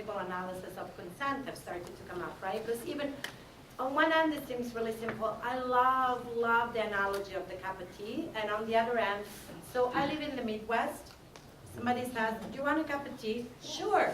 critical analysis of consent have started to come up, right? Because even on one end, it seems really simple. I love the analogy of the cup of tea. And on the other end, so I live in the Midwest. Somebody says, do you want a cup of tea? Sure.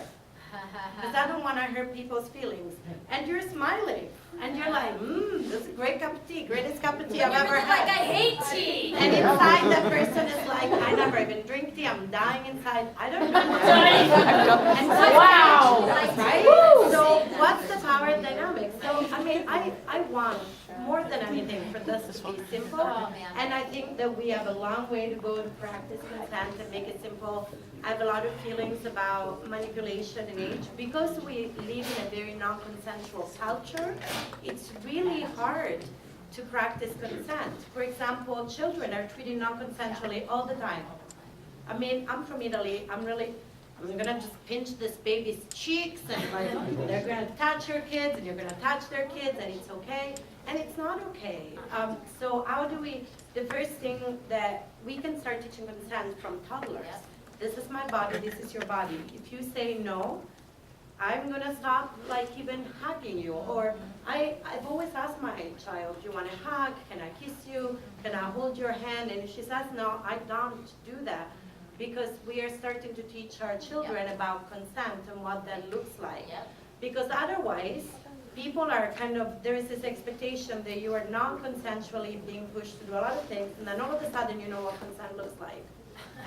Because I don't want to hurt people's feelings. And you're smiling. And you're like, this is a great cup of tea, greatest cup of tea I've ever had. Like, I hate tea. And inside that person is like, I never even drink tea, I'm dying inside. I don't know. And so, wow. Right? So what's the power dynamic? So, I mean, I want more than anything for this to be simple. And I think that we have a long way to go to practice consent and make it simple. I have a lot of feelings about manipulation and age. Because we live in a very non-consensual culture, it's really hard to practice consent. For example, children are treated non-consensually all the time. I mean, I'm from Italy. I'm gonna just pinch this baby's cheeks, and like, they're gonna touch your kids, and you're gonna touch their kids, and it's okay. And it's not okay. So how do we, the first thing that we can start teaching consent from toddlers. This is my body, this is your body. If you say no, I'm gonna stop like even hugging you. Or I've always asked my child, do you want a hug? Can I kiss you? Can I hold your hand? And if she says no, I don't do that. Because we are starting to teach our children about consent and what that looks like. Because otherwise, people are kind of, there is this expectation that you are non-consensually being pushed to do a lot of things, and then all of a sudden you know what consent looks like.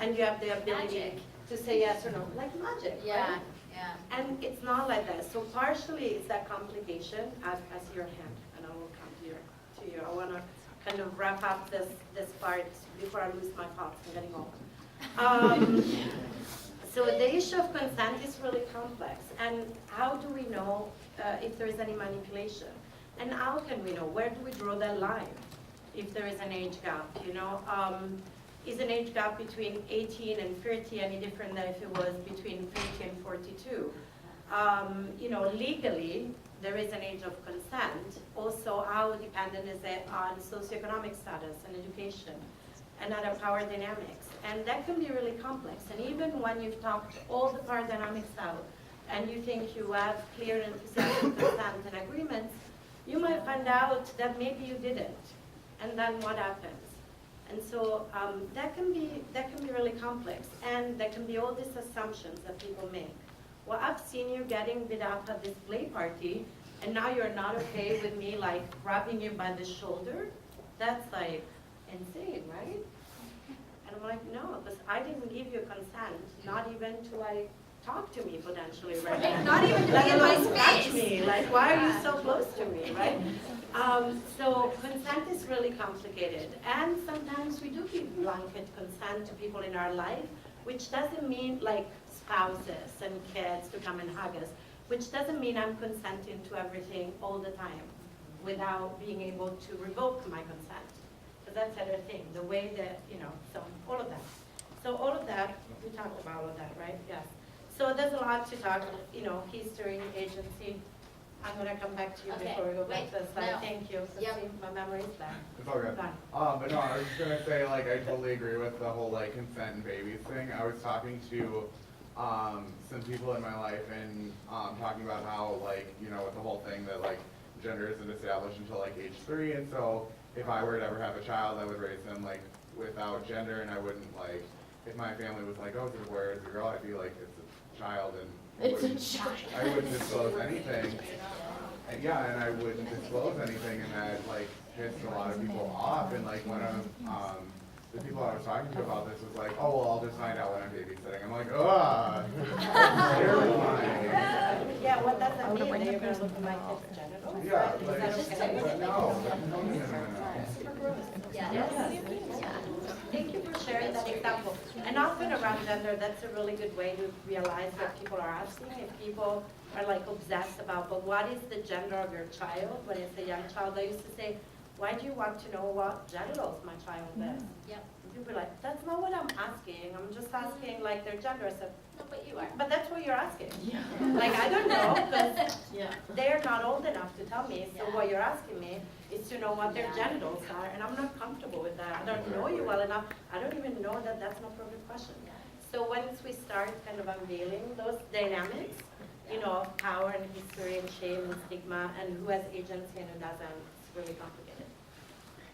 And you have the ability to say yes or no, like magic, right? And it's not like that. So partially it's that complication. I see your hand, and I will come to you. I want to kind of wrap up this part before I lose my thoughts. I'm getting old. So the issue of consent is really complex. And how do we know if there is any manipulation? And how can we know? Where do we draw that line? If there is an age gap, you know? Is an age gap between 18 and 30 any different than if it was between 30 and 42? You know, legally, there is an age of consent. Also, how dependent is it on socioeconomic status and education and other power dynamics? And that can be really complex. And even when you've talked all the power dynamics out and you think you have clear and consent and agreements, you might find out that maybe you didn't. And then what happens? And so that can be really complex, and there can be all these assumptions that people make. Well, I've seen you getting beat up at this play party, and now you're not okay with me like grabbing you by the shoulder. That's like insane, right? And I'm like, no, because I didn't give you consent, not even to like talk to me potentially, right? Not even to get my touch me. Like, why are you so close to me, right? So consent is really complicated, and sometimes we do give blanket consent to people in our life, which doesn't mean like spouses and kids to come and hug us, which doesn't mean I'm consenting to everything all the time without being able to revoke my consent. Because that's the other thing, the way that, you know, so all of that. So all of that, we talked about all of that, right? Yes. So there's a lot to talk, you know, history, agency. I'm going to come back to you before we go back to the slide. Thank you. So see, my memory is back. It's all good. But no, I was just going to say, like, I totally agree with the whole, like, consent and babies thing. I was talking to some people in my life and talking about how, like, you know, with the whole thing that, like, gender isn't established until, like, age 3. And so if I were to ever have a child, I would raise them, like, without gender, and I wouldn't, like, if my family was like, oh, it's a boy or it's a girl, I'd be like, it's a child, and I wouldn't disclose anything. And yeah, and I wouldn't disclose anything, and that like pissed a lot of people off. And like one of the people I was talking to about this was like, oh well, I'll just find out when I'm babysitting. I'm like, ugh, that's terrifying. Yeah, what does that mean? That you're going to look at my kid's genitals? Yeah, Is like, that okay? no. Thank you for sharing that example. And often around gender, that's a really good way to realize what people are asking. If people are like obsessed about, but what is the gender of your child? When it's a young child, I used to say, why do you want to know what genitals my child is? Yep. And people are like, that's not what I'm asking. I'm just asking like their gender. I said, No, but you are. but that's what you're asking. Yeah. Like, I don't know, because they're not old enough to tell me. So what you're asking me is to know what their genitals are, and I'm not comfortable with that. I don't know you well enough. I don't even know that that's an appropriate question. So once we start kind of unveiling those dynamics, of power and history and shame and stigma and who has agency and who doesn't. It's really complicated.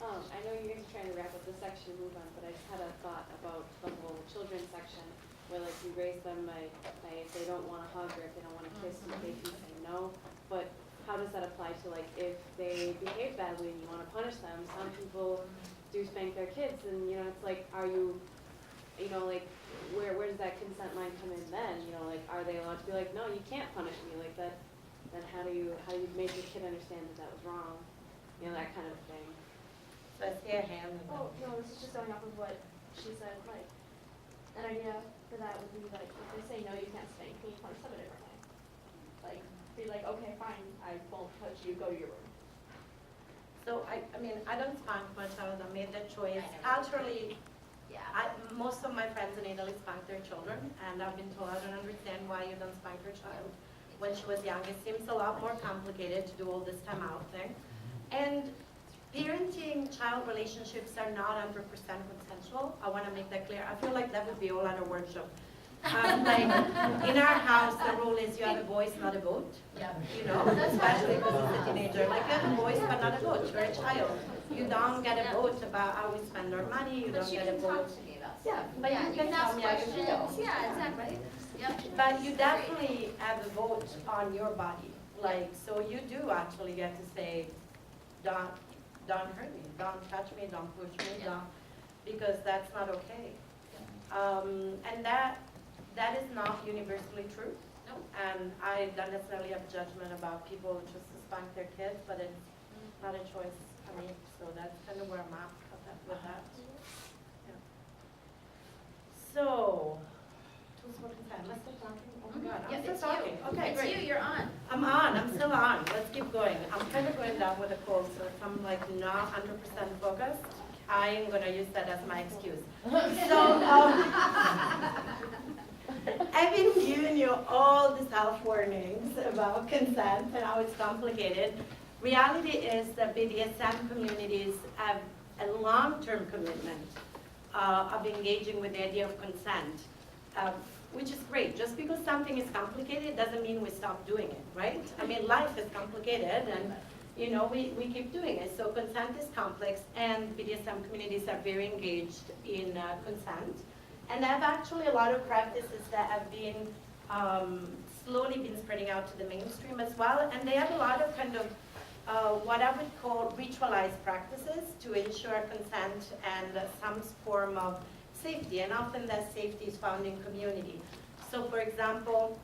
I know you guys are trying to wrap up this section and move on, but I just had a thought about the whole children's section, where like you raise them by if they don't want to hug or if they don't want to kiss, they can say no. But how does that apply to like if they behave badly and you want to punish them? Some people do spank their kids, and it's like, are you, like where does that consent line come in then? Like are they allowed to be like, no, you can't punish me like that? Then how do you make your kid understand that was wrong? That kind of thing. So I see a hand. Oh, no, this is just going off of what she said, like, an idea for that would be like, if they say no, you can't spank me, punish them a different way. Like, be like, okay, fine, I won't touch you, go to your room. So I mean, I don't spank much. I made that choice. Culturally, most of my friends in Italy spank their children, and I've been told I don't understand why you don't spank your child when she was young. It seems a lot more complicated to do all this time out thing. And parenting child relationships are not 100% consensual. I want to make that clear. I feel like that would be all at a workshop. Like in our house, the rule is you have a voice, not a vote. Yeah. Especially because it's a teenager. Like you have a voice, but not a vote. You're a child. You don't get a vote about how we spend our money. You don't get a vote. To me about Yeah, but yeah, you can tell ask me how you questions. feel. Yeah, exactly. Yep. But you definitely have a vote on your body. Like, so you do actually get to say, don't hurt me, don't touch me, don't push me, don't, because that's not okay. And that is not universally true. Nope. And I don't necessarily have judgment about people just to spank their kids, but it's not a choice for me. So that's kind of where I'm at with that. Yeah. So, tools for consent. Am I still talking? Oh my God, I'm Yep, still it's talking. you. Okay, It's great. you, you're on. I'm on, I'm still on. Let's keep going. I'm kind of going down with a cold, so if I'm like not 100% focused, I'm gonna use that as my excuse. So, I've been giving you all these health warnings about consent and how it's complicated. Reality is that BDSM communities have a long-term commitment of engaging with the idea of consent. Which is great. Just because something is complicated doesn't mean we stop doing it, right? I mean, life is complicated and, we keep doing it. So consent is complex and BDSM communities are very engaged in consent. And they have actually a lot of practices that have been slowly been spreading out to the mainstream as well. And they have a lot of kind of what I would call ritualized practices to ensure consent and some form of safety, and often that safety is found in community. So for example,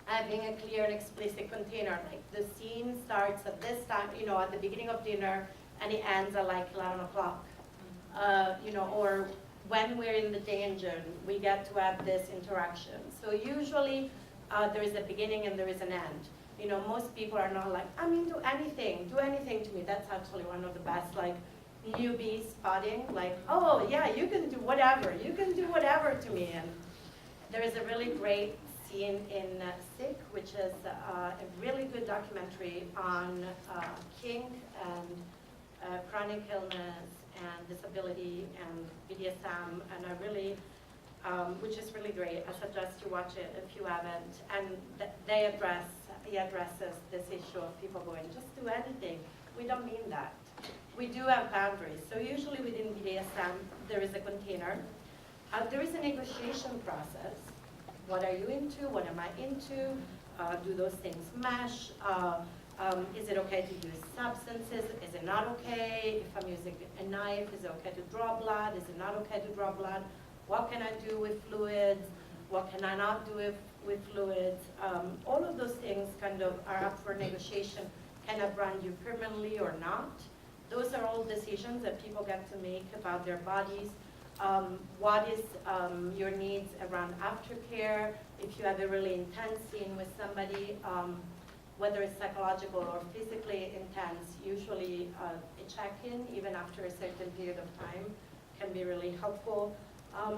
having a clear and explicit container, like the scene starts at this time, at the beginning of dinner, and it ends at like 11 o'clock. Or when we're in the danger, we get to have this interaction. So usually there is a beginning and there is an end. Most people are not like, I mean, do anything to me. That's actually one of the best, like, newbie spotting, like, oh yeah, you can do whatever to me. And there is a really great scene in Sick, which is a really good documentary on kink and chronic illness and disability and BDSM, and which is really great. I suggest you watch it if you haven't. And he addresses this issue of people going, just do anything. We don't mean that. We do have boundaries. So usually within BDSM, there is a container. There is a negotiation process. What are you into? What am I into? Do those things mesh? Is it okay to use substances? Is it not okay? If I'm using a knife, is it okay to draw blood? Is it not okay to draw blood? What can I do with fluids? What can I not do with fluids? All of those things kind of are up for negotiation. Can I brand you permanently or not? Those are all decisions that people get to make about their bodies. What is your needs around aftercare? If you have a really intense scene with somebody, whether it's psychological or physically intense, usually a check-in, even after a certain period of time, can be really helpful.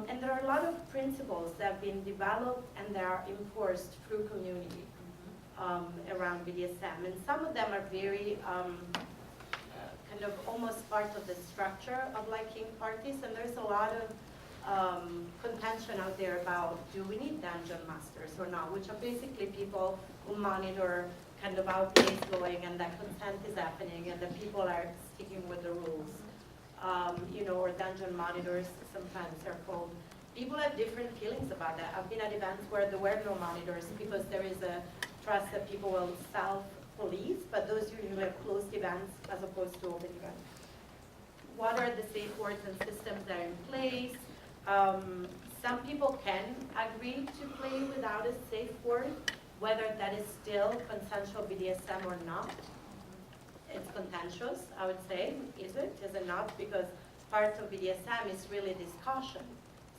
And there are a lot of principles that have been developed and they are enforced through community around BDSM. And some of them are very kind of almost part of the structure of like kink parties, and there's a lot of contention out there about do we need dungeon masters or not, which are basically people who monitor kind of how play is going and that consent is happening and that people are sticking with the rules. Or dungeon monitors, sometimes they're called. People have different feelings about that. I've been at events where there were no monitors because there is a trust that people will self-police, but those usually are closed events as opposed to open events. What are the safeguards and systems that are in place? Some people can agree to play without a safe word, whether that is still consensual BDSM or not. It's contentious, I would say. Is it? Is it not? Because part of BDSM is really this caution.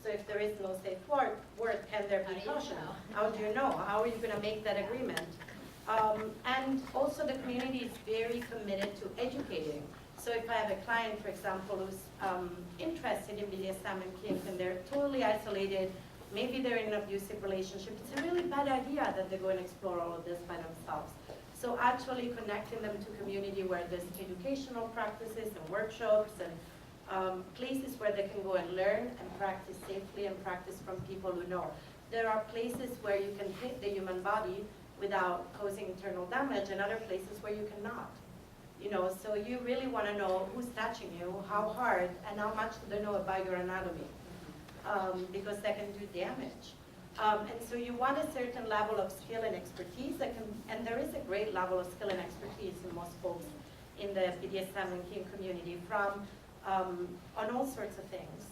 So if there is no safe word, can there be caution? How do you know? How are you going to make that agreement? And also the community is very committed to educating. So if I have a client, for example, who's interested in BDSM and kink and they're totally isolated, maybe they're in an abusive relationship, it's a really bad idea that they go and explore all of this by themselves. So actually connecting them to community where there's educational practices and workshops and places where they can go and learn and practice safely and practice from people who know. There are places where you can hit the human body without causing internal damage and other places where you cannot. So you really want to know who's touching you, how hard, and how much do they know about your anatomy, because that can do damage. And so you want a certain level of skill and expertise and there is a great level of skill and expertise in most folks in the BDSM and kink community on all sorts of things,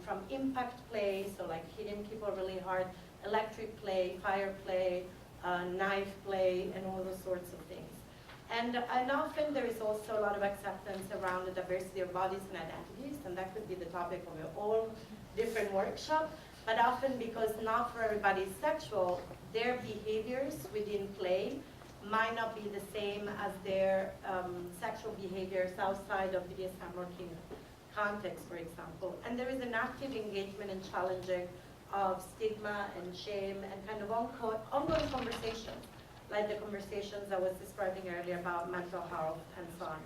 from impact play, so like hitting people really hard, electric play, fire play, knife play, and all those sorts of things. And often there is also a lot of acceptance around the diversity of bodies and identities, and that could be the topic of a whole different workshop. But often because not for everybody is sexual, their behaviors within play might not be the same as their sexual behaviors outside of BDSM or kink context, for example. And there is an active engagement and challenging of stigma and shame and kind of ongoing conversations, like the conversations I was describing earlier about mental health and so on.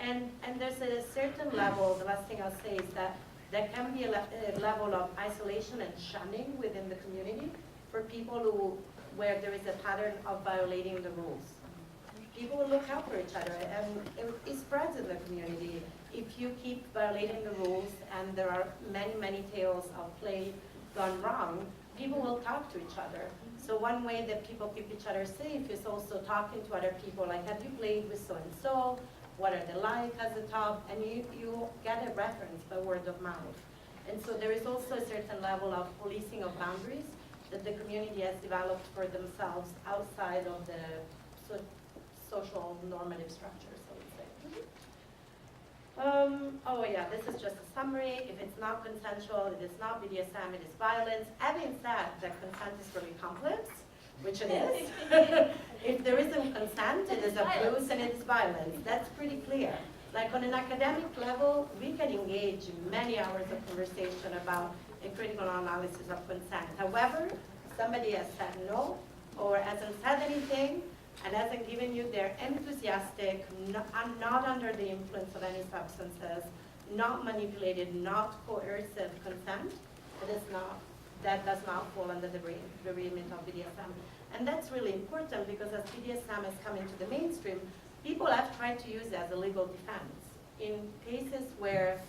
And there's a certain level, the last thing I'll say is that there can be a level of isolation and shunning within the community for people where there is a pattern of violating the rules. People will look out for each other, and it spreads in the community. If you keep violating the rules, and there are many, many tales of play gone wrong, people will talk to each other. So one way that people keep each other safe is also talking to other people, like, have you played with so-and-so? What are they like at the top? And you get a reference by word of mouth. And so there is also a certain level of policing of boundaries that the community has developed for themselves outside of the social normative structures, I would say. Oh yeah, this is just a summary. If it's not consensual, it is not BDSM, it is violence. Having said that consent is really complex, which it is. If there isn't consent, it is abuse and it is violence. That's pretty clear. Like on an academic level, we can engage in many hours of conversation about a critical analysis of consent. However, somebody has said no or hasn't said anything and hasn't given you their enthusiastic, not under the influence of any substances, not manipulated, not coercive consent, that does not fall under the remit of BDSM. And that's really important because as BDSM has come into the mainstream, people have tried to use it as a legal defense in cases where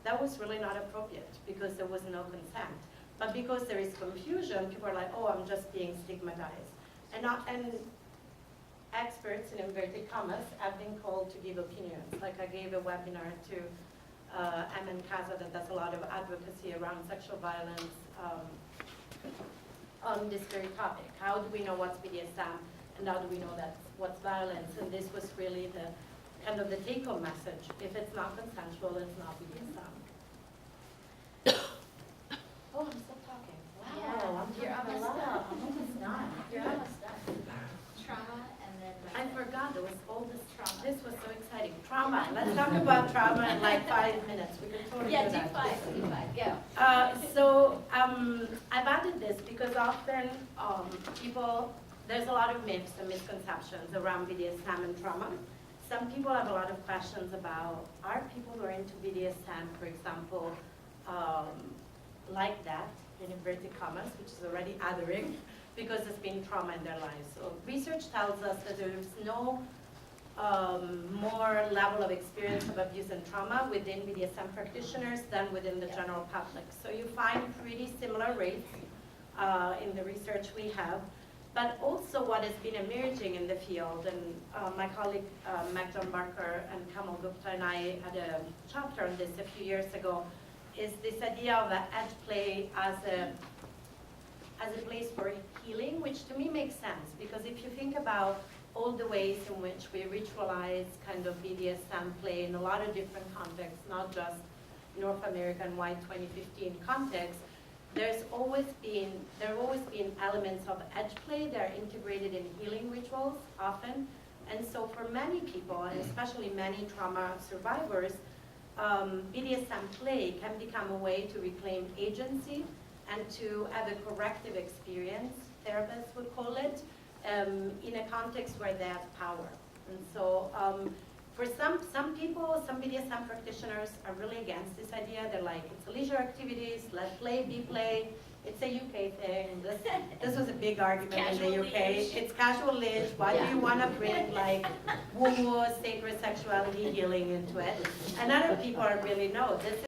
that was really not appropriate because there was no consent. But because there is confusion, people are like, oh, I'm just being stigmatized. And experts, in inverted commas, have been called to give opinions. Like I gave a webinar to Emin Kaza that does a lot of advocacy around sexual violence on this very topic. How do we know what's BDSM and how do we know what's violence? And this was really the kind of the take-home message. If it's not consensual, it's not BDSM. Oh, I'm still talking. Wow, Yeah, you're almost done. I'm almost done. You're almost done. Trauma and then. I forgot there was all this trauma. This was so exciting. Trauma. Let's talk about trauma in like 5 minutes. We can totally Yeah, do that. do five, go. I've added this because often there's a lot of myths and misconceptions around BDSM and trauma. Some people have a lot of questions about, are people who are into BDSM, for example, like that, in inverted commas, which is already othering, because there's been trauma in their lives. So research tells us that there is no more level of experience of abuse and trauma within BDSM practitioners than within the general public. So you find pretty similar rates in the research we have. But also what has been emerging in the field, and my colleague Magdalene Barker and Kamal Gupta and I had a chapter on this a few years ago, is this idea of edge play as a place for healing, which to me makes sense, because if you think about all the ways in which we ritualize kind of BDSM play in a lot of different contexts, not just North American white 2015 context, there have always been elements of edge play that are integrated in healing rituals often. And so for many people, and especially many trauma survivors, BDSM play can become a way to reclaim agency and to have a corrective experience, therapists would call it, in a context where they have power. And so for some people, some BDSM practitioners are really against this idea. They're like, it's a leisure activities, let play be play. It's a UK thing. This was a big argument in the UK. It's casual leash. Why do you want to bring like woo-woo, sacred sexuality healing into it? And other people are really, no, this